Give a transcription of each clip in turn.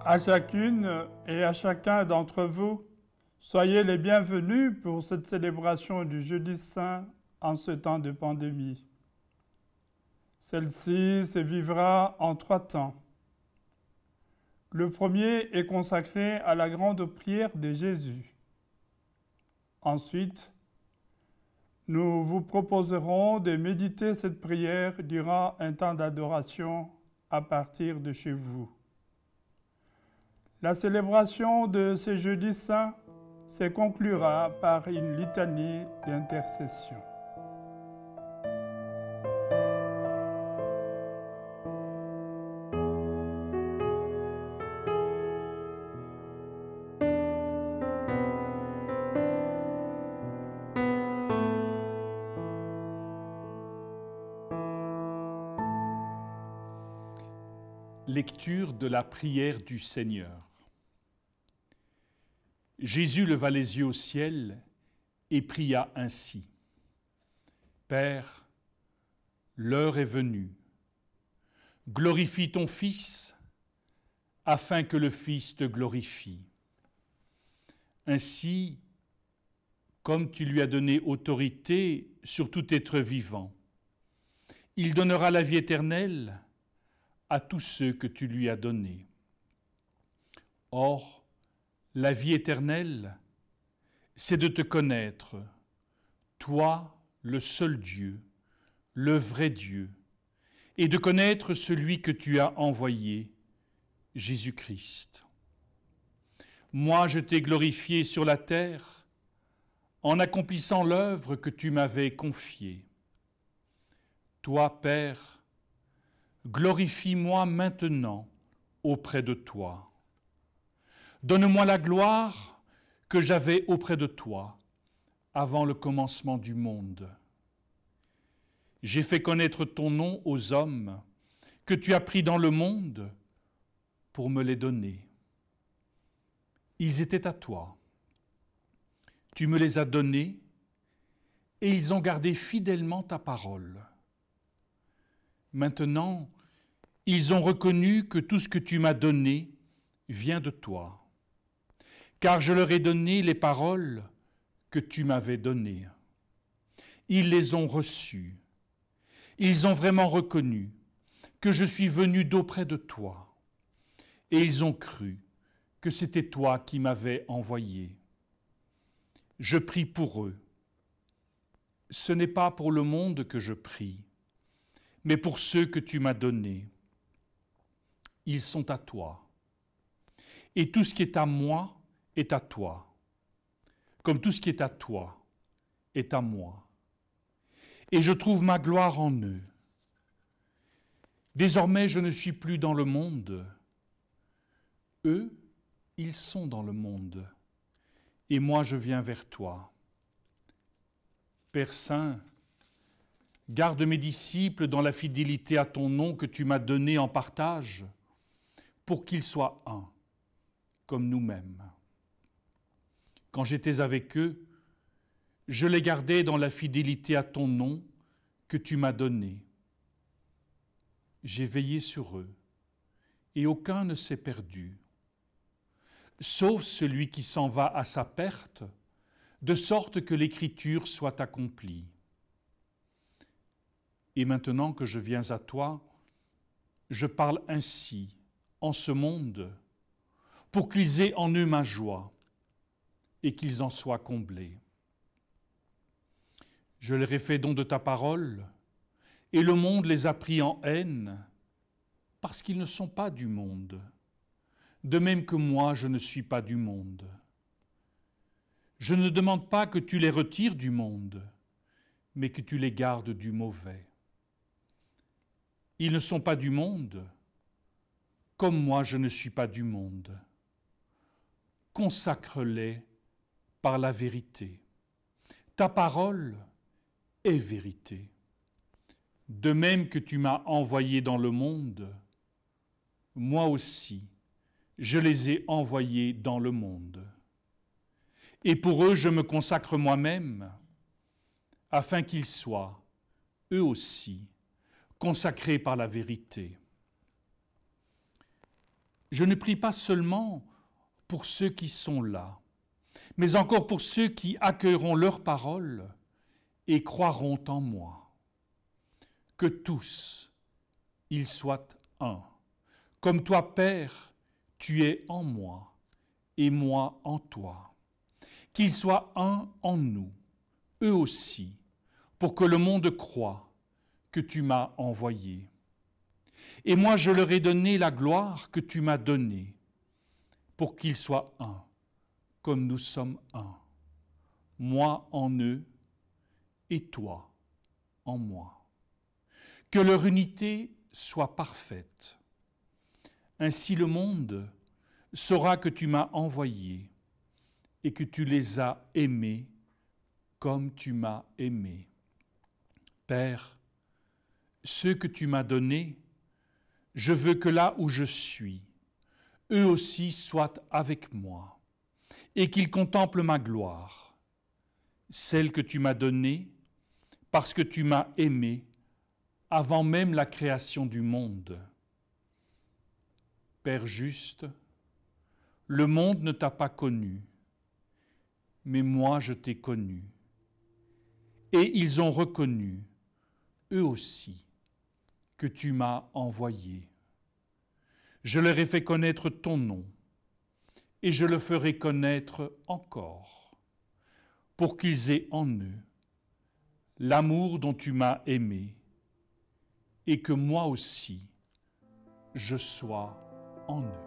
À chacune et à chacun d'entre vous, soyez les bienvenus pour cette célébration du Jeudi Saint en ce temps de pandémie. Celle-ci se vivra en 3 temps. Le premier est consacré à la grande prière de Jésus. Ensuite, nous vous proposerons de méditer cette prière durant un temps d'adoration à partir de chez vous. La célébration de ce Jeudi Saint se conclura par une litanie d'intercession. Lecture de la prière du Seigneur. Jésus leva les yeux au ciel et pria ainsi. Père, l'heure est venue. Glorifie ton Fils, afin que le Fils te glorifie. Ainsi, comme tu lui as donné autorité sur tout être vivant, il donnera la vie éternelle à tous ceux que tu lui as donnés. Or, la vie éternelle, c'est de te connaître, toi, le seul Dieu, le vrai Dieu, et de connaître celui que tu as envoyé, Jésus-Christ. Moi, je t'ai glorifié sur la terre en accomplissant l'œuvre que tu m'avais confiée. Toi, Père, glorifie-moi maintenant auprès de toi. Donne-moi la gloire que j'avais auprès de toi avant le commencement du monde. J'ai fait connaître ton nom aux hommes que tu as pris dans le monde pour me les donner. Ils étaient à toi. Tu me les as donnés et ils ont gardé fidèlement ta parole. Maintenant, ils ont reconnu que tout ce que tu m'as donné vient de toi, car je leur ai donné les paroles que tu m'avais données. Ils les ont reçues. Ils ont vraiment reconnu que je suis venu d'auprès de toi, et ils ont cru que c'était toi qui m'avais envoyé. Je prie pour eux. Ce n'est pas pour le monde que je prie, mais pour ceux que tu m'as donnés. Ils sont à toi. Et tout ce qui est à moi est à toi, comme tout ce qui est à toi est à moi. Et je trouve ma gloire en eux. Désormais, je ne suis plus dans le monde. Eux, ils sont dans le monde. Et moi, je viens vers toi. Père Saint, garde mes disciples dans la fidélité à ton nom que tu m'as donné en partage, pour qu'ils soient un, comme nous-mêmes. Quand j'étais avec eux, je les gardais dans la fidélité à ton nom que tu m'as donné. J'ai veillé sur eux, et aucun ne s'est perdu, sauf celui qui s'en va à sa perte, de sorte que l'Écriture soit accomplie. Et maintenant que je viens à toi, je parle ainsi en ce monde, pour qu'ils aient en eux ma joie et qu'ils en soient comblés. Je leur ai fait don de ta parole, et le monde les a pris en haine, parce qu'ils ne sont pas du monde, de même que moi je ne suis pas du monde. Je ne demande pas que tu les retires du monde, mais que tu les gardes du mauvais. Ils ne sont pas du monde, comme moi je ne suis pas du monde. Consacre-les par la vérité. Ta parole est vérité. De même que tu m'as envoyé dans le monde, moi aussi, je les ai envoyés dans le monde. Et pour eux, je me consacre moi-même, afin qu'ils soient, eux aussi, consacrés par la vérité. je ne prie pas seulement pour ceux qui sont là, mais encore pour ceux qui accueilleront leur parole et croiront en moi. Que tous, ils soient un. Comme toi, Père, tu es en moi et moi en toi. Qu'ils soient un en nous, eux aussi, pour que le monde croie que tu m'as envoyé. Et moi, je leur ai donné la gloire que tu m'as donnée, pour qu'ils soient un, comme nous sommes un. Moi en eux et toi en moi. Que leur unité soit parfaite. Ainsi le monde saura que tu m'as envoyé et que tu les as aimés comme tu m'as aimé. Père, ceux que tu m'as donnés, je veux que là où je suis, eux aussi soient avec moi et qu'ils contemplent ma gloire, celle que tu m'as donnée parce que tu m'as aimé avant même la création du monde. Père juste, le monde ne t'a pas connu, mais moi je t'ai connu. Et ils ont reconnu, eux aussi, que tu m'as envoyé. Je leur ai fait connaître ton nom, et je le ferai connaître encore, pour qu'ils aient en eux l'amour dont tu m'as aimé, et que moi aussi, je sois en eux.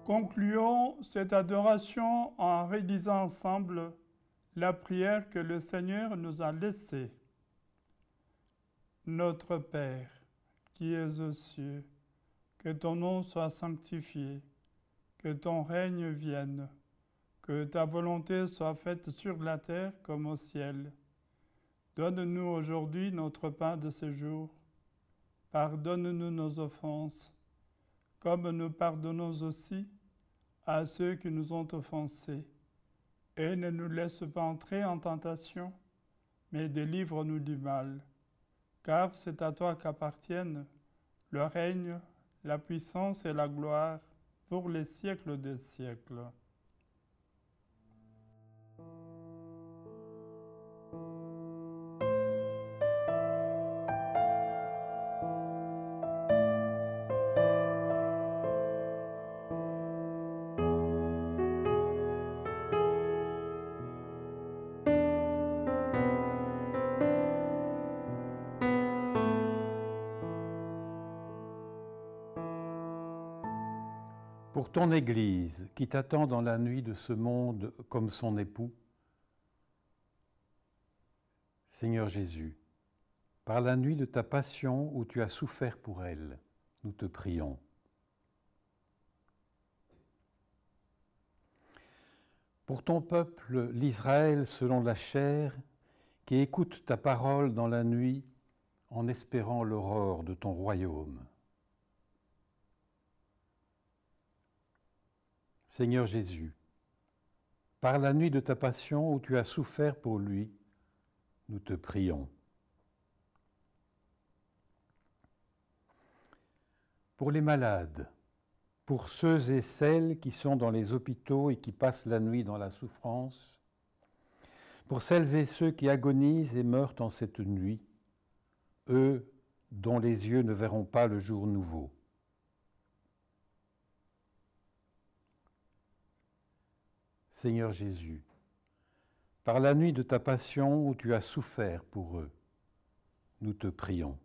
Concluons cette adoration en réalisant ensemble la prière que le Seigneur nous a laissée. Notre Père, qui es aux cieux, que ton nom soit sanctifié, que ton règne vienne, que ta volonté soit faite sur la terre comme au ciel. Donne-nous aujourd'hui notre pain de ce jour. Pardonne-nous nos offenses, comme nous pardonnons aussi à ceux qui nous ont offensés. Et ne nous laisse pas entrer en tentation, mais délivre-nous du mal. Car c'est à toi qu'appartiennent le règne, la puissance et la gloire pour les siècles des siècles. Pour ton Église qui t'attend dans la nuit de ce monde comme son époux, Seigneur Jésus, par la nuit de ta passion où tu as souffert pour elle, nous te prions. Pour ton peuple, l'Israël selon la chair, qui écoute ta parole dans la nuit en espérant l'aurore de ton royaume. Seigneur Jésus, par la nuit de ta passion où tu as souffert pour lui, nous te prions. Pour les malades, pour ceux et celles qui sont dans les hôpitaux et qui passent la nuit dans la souffrance, pour celles et ceux qui agonisent et meurent en cette nuit, eux dont les yeux ne verront pas le jour nouveau. Seigneur Jésus, par la nuit de ta passion où tu as souffert pour eux, nous te prions.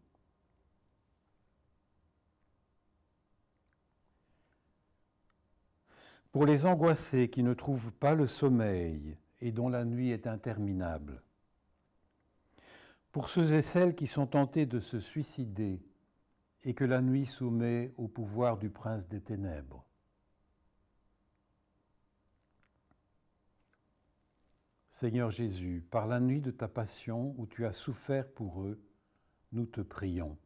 Pour les angoissés qui ne trouvent pas le sommeil et dont la nuit est interminable, pour ceux et celles qui sont tentés de se suicider et que la nuit soumet au pouvoir du prince des ténèbres, Seigneur Jésus, par la nuit de ta passion où tu as souffert pour eux, nous te prions.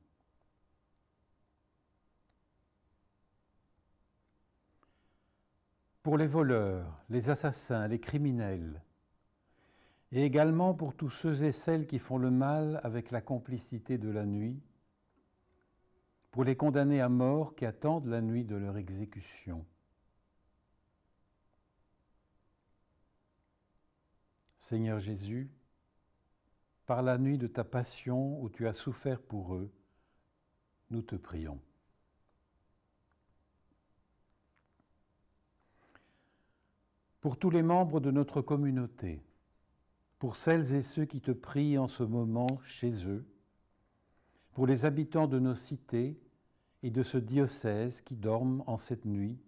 Pour les voleurs, les assassins, les criminels, et également pour tous ceux et celles qui font le mal avec la complicité de la nuit, pour les condamnés à mort qui attendent la nuit de leur exécution. Seigneur Jésus, par la nuit de ta passion où tu as souffert pour eux, nous te prions. Pour tous les membres de notre communauté, pour celles et ceux qui te prient en ce moment chez eux, pour les habitants de nos cités et de ce diocèse qui dorment en cette nuit,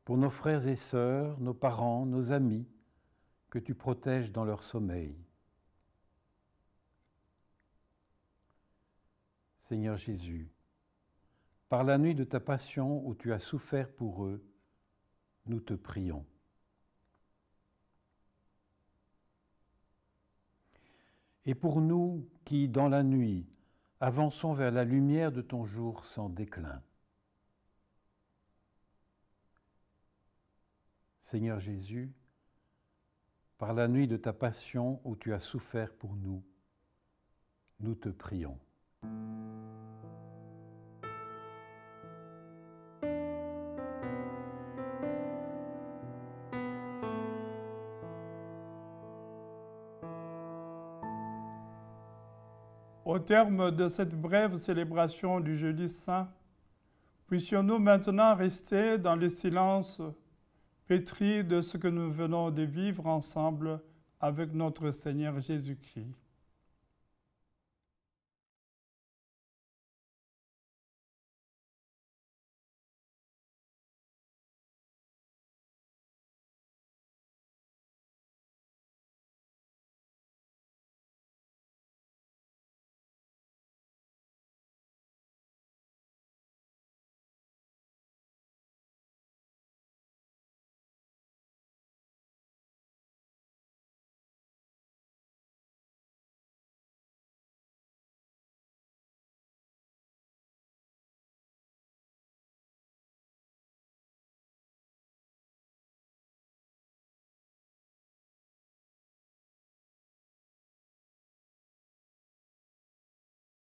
pour nos frères et sœurs, nos parents, nos amis, que tu protèges dans leur sommeil. Seigneur Jésus, par la nuit de ta passion où tu as souffert pour eux, nous te prions. Et pour nous qui, dans la nuit, avançons vers la lumière de ton jour sans déclin. Seigneur Jésus, par la nuit de ta passion où tu as souffert pour nous, nous te prions. Au terme de cette brève célébration du Jeudi Saint, puissions-nous maintenant rester dans le silence pétri de ce que nous venons de vivre ensemble avec notre Seigneur Jésus-Christ.